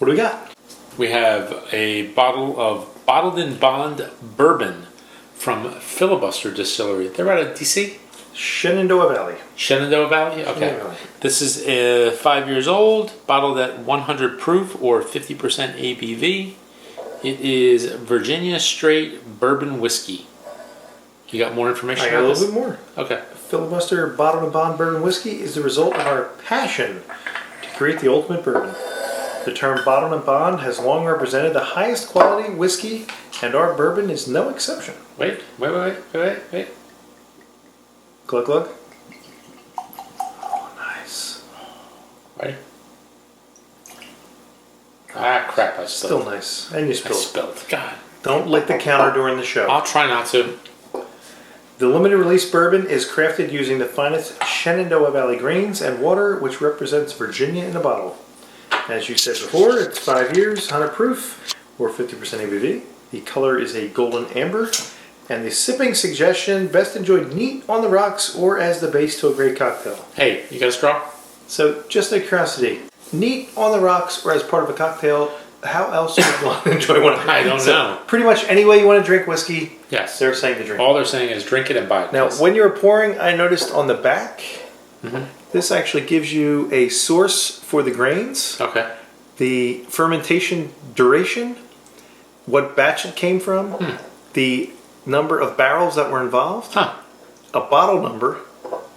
What do we got? We have a bottle of bottled in Bond Bourbon from Filibuster Distillery. They're out of DC? Shenandoah Valley. Shenandoah Valley? Okay. Shenandoah Valley. This is 5 years old, bottled at 100 proof or 50% ABV. It is Virginia Straight Bourbon Whiskey. You got more information? I got a little bit more. Okay. Filibuster Bottled in Bond Bourbon Whiskey is the result of our passion to create the ultimate bourbon. The term bottled in bond has long represented the highest quality whiskey, and our bourbon is no exception. Wait. Glug glug. Oh, nice. Right. Ah, crap, I spilled. Still nice. And you spilled. I spilled. God. Don't lick the counter during the show. I'll try not to. The limited release bourbon is crafted using the finest Shenandoah Valley grains and water, which represents Virginia in a bottle. As you said before, it's 5 years, 100 proof, or 50% ABV. The color is a golden amber. And the sipping suggestion, best enjoyed neat on the rocks or as the base to a great cocktail. Hey, you got a straw? So, just out of curiosity, neat on the rocks or as part of a cocktail, how else would you want to enjoy one? I don't know. Pretty much any way you want to drink whiskey, yes, they're saying to drink. All they're saying is drink it and buy it. Now, when you're pouring, I noticed on the back, mm-hmm. this actually gives you a source for the grains. Okay. The fermentation duration, what batch it came from, the number of barrels that were involved, a bottle number.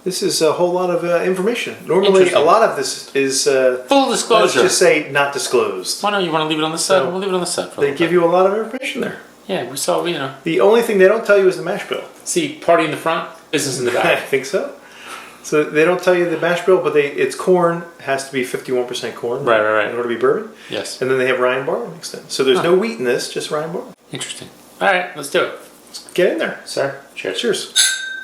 This is a whole lot of information. Normally, a lot of this is full disclosure. Let's just say not disclosed. Why don't you want to leave it on the side? We'll leave it on the side. They give you a lot of information there. Yeah, we saw. The only thing they don't tell you is the mash bill. See, party in the front, business in the back. I think so. So they don't tell you the mash bill, but it's corn. Has to be 51% corn. Right. In order to be bourbon. Yes. And then they have rye and barley mixed in. So there's no wheat in this, just rye and barley. Interesting. All right, let's do it. Let's get in there. Sir, cheers. Cheers.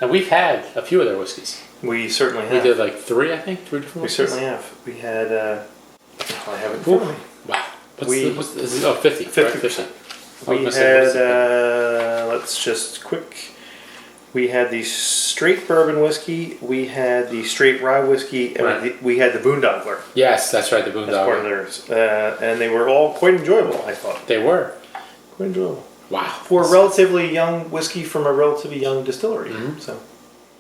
And we've had a few of their whiskeys. We certainly have. We did like 3, I think. 3 different whiskeys. We certainly have. We had, I have it in front of me. Wow. What's this? Oh, 50. 50%. We had, let's just quick. We had the straight bourbon whiskey. We had the straight rye whiskey. And we had the Boondoggler. Yes, that's right, the Boondoggler. That's part of theirs. And they were all quite enjoyable, I thought. They were. Quite enjoyable. Wow. For a relatively young whiskey from a relatively young distillery. Mm-hmm. So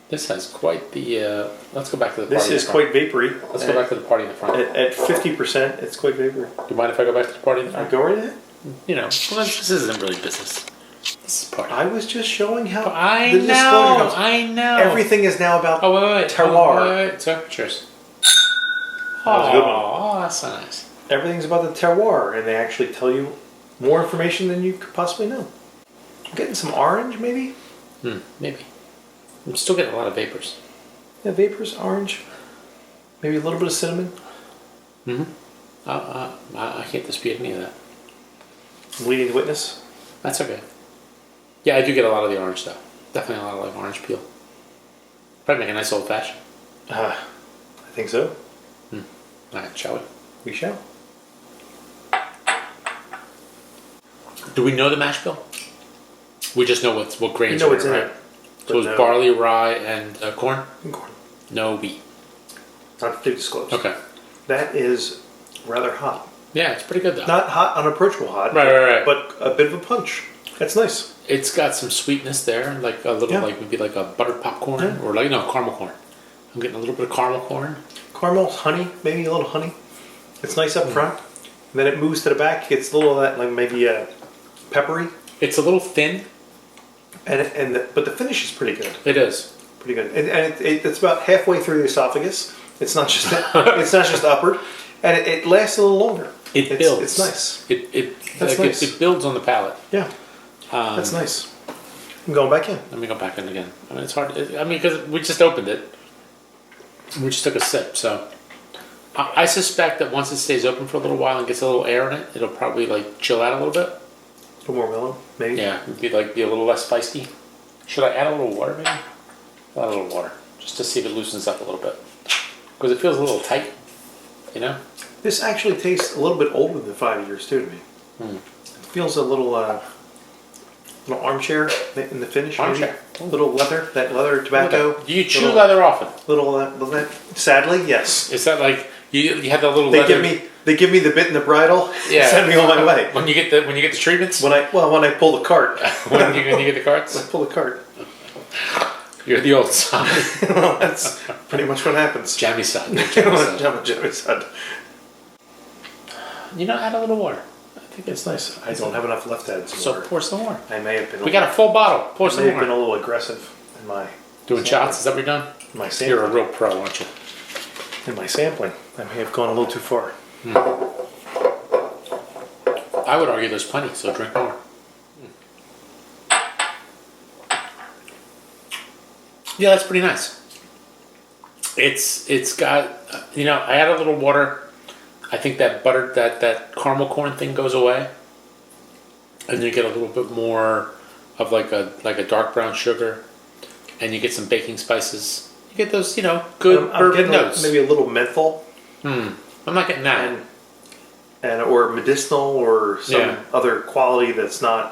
this has quite the... let's go back to the party. This is quite vapory. Let's go back to the party in the front. At 50%, it's quite vapory. Do you mind if I go back to the party in the front? Go right ahead. Well, this isn't really business. This is party. I was just showing how I the disclosure comes. I know. Everything is now about wait. terroir. Wait. So, cheers. That was a good one. Oh, that's so nice. Everything's about the terroir, and they actually tell you more information than you could possibly know. I'm getting some orange, maybe? Maybe. I'm still getting a lot of vapors. Yeah, vapors, orange. Maybe a little bit of cinnamon. I can't dispute any of that. I'm leading the witness. That's okay. Yeah, I do get a lot of the orange, though. Definitely a lot of like orange peel. Probably make a nice old fashioned. I think so. All right, shall we? We shall. Do we know the mash bill? We just know what grains we know are what's in in it, right? it. So it's barley, rye, and corn? And corn. No wheat. Not to disclose. Okay. That is rather hot. Yeah, it's pretty good, though. Not hot, unapproachable hot. Right. But a bit of a punch. That's nice. It's got some sweetness there, like a little, like maybe like a buttered popcorn, or like caramel corn. I'm getting a little bit of caramel corn. Caramel, honey, maybe a little honey. It's nice up front. And then it moves to the back. It gets a little of that, like maybe peppery. It's a little thin. But the finish is pretty good. It is. Pretty good. And it's about halfway through the esophagus. It's not just it's not just upward. And it lasts a little longer. It builds. It's nice. It builds on the palate. Yeah. That's nice. I'm going back in. Let me go back in again. I mean, it's hard. Because we just opened it. We just took a sip, so... I suspect that once it stays open for a little while and gets a little air in it, it'll probably like chill out a little bit. A little more mellow, maybe? Yeah, be a little less feisty. Should I add a little water, maybe? Add a little water, just to see if it loosens up a little bit. Because it feels a little tight, you know? This actually tastes a little bit older than 5 years, too, to me. It feels a little armchair in the finish. Armchair. Maybe. Little leather, that leather tobacco. Do you chew leather often? Sadly, yes. Is that like, you have that little They leather? They give me the bit and the bridle. Yeah. Send me on my way. When you get the treatments. When I pull the cart. when you get the carts. I pull the cart. You're the old son. Well, that's pretty much what happens. Jammy son. Jammy son. Add a little water. I think it's nice. I don't have enough left to add some So water. pour some more. I may have been. We got a full bottle. Pour I some may have been a more. little aggressive in my Doing shots? Is that what you're doing? my You're a sampling. real pro, aren't you? In my sampling, I may have gone a little too far. I would argue there's plenty, so drink more. Yeah, that's pretty nice. It's got I add a little water. I think that butter that caramel corn thing goes away, and you get a little bit more of like a dark brown sugar, and you get some baking spices. You get those good I'm bourbon getting notes. maybe a little menthol. I'm not getting that. And or medicinal or some Yeah. other quality that's not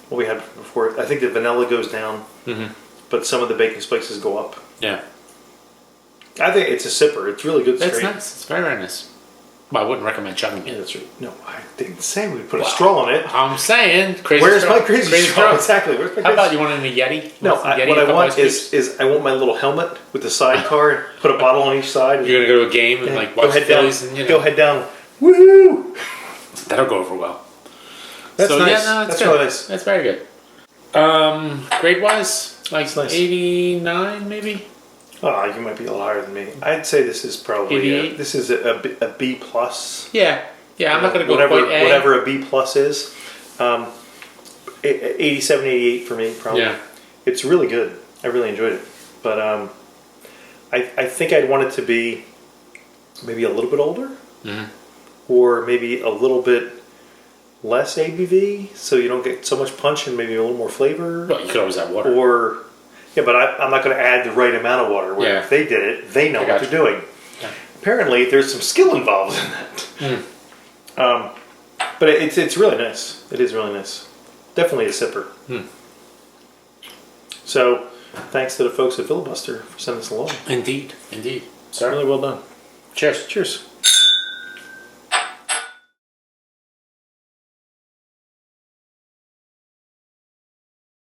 what we had before. I think the vanilla goes down, but some of the baking spices go up. Yeah, I think it's a sipper. It's really good. that's Straight. nice. It's very, very nice. Well, I wouldn't recommend chugging Yeah, it. that's right. No, I didn't say we put a straw in it. I'm saying crazy. Where's straw. my crazy straw? Exactly. Where's my How crazy about you want it in a Yeti? No, Want some Yeti what a I couple want ice cubes? is I want my little helmet with the sidecar. Put a bottle on each side. You're gonna go to a game and like watch the Phillies and Go head down. Woo! that'll go over well. That's So, nice. Yeah, no, That's good. really nice. That's very good. Grade wise, like Nice. 89 maybe. Oh, you might be a little higher than me. I'd say this is probably 88? this is a B plus. Yeah. I'm not gonna go whatever quite A. whatever a B plus is. 87, 88 for me probably. Yeah. It's really good. I really enjoyed it, but I think I'd want it to be maybe a little bit older, or maybe a little bit less ABV, so you don't get so much punch and maybe a little more flavor. Well, you could always add water. Or but I'm not going to add the right amount of water. Where Yeah. if they did it, they know I what got they're you. doing. Yeah. Apparently, there's some skill involved in that. But it's really nice. It is really nice. Definitely a sipper. So, thanks to the folks at Filibuster for sending us along. Indeed. Sir. Really well done. Cheers. Cheers.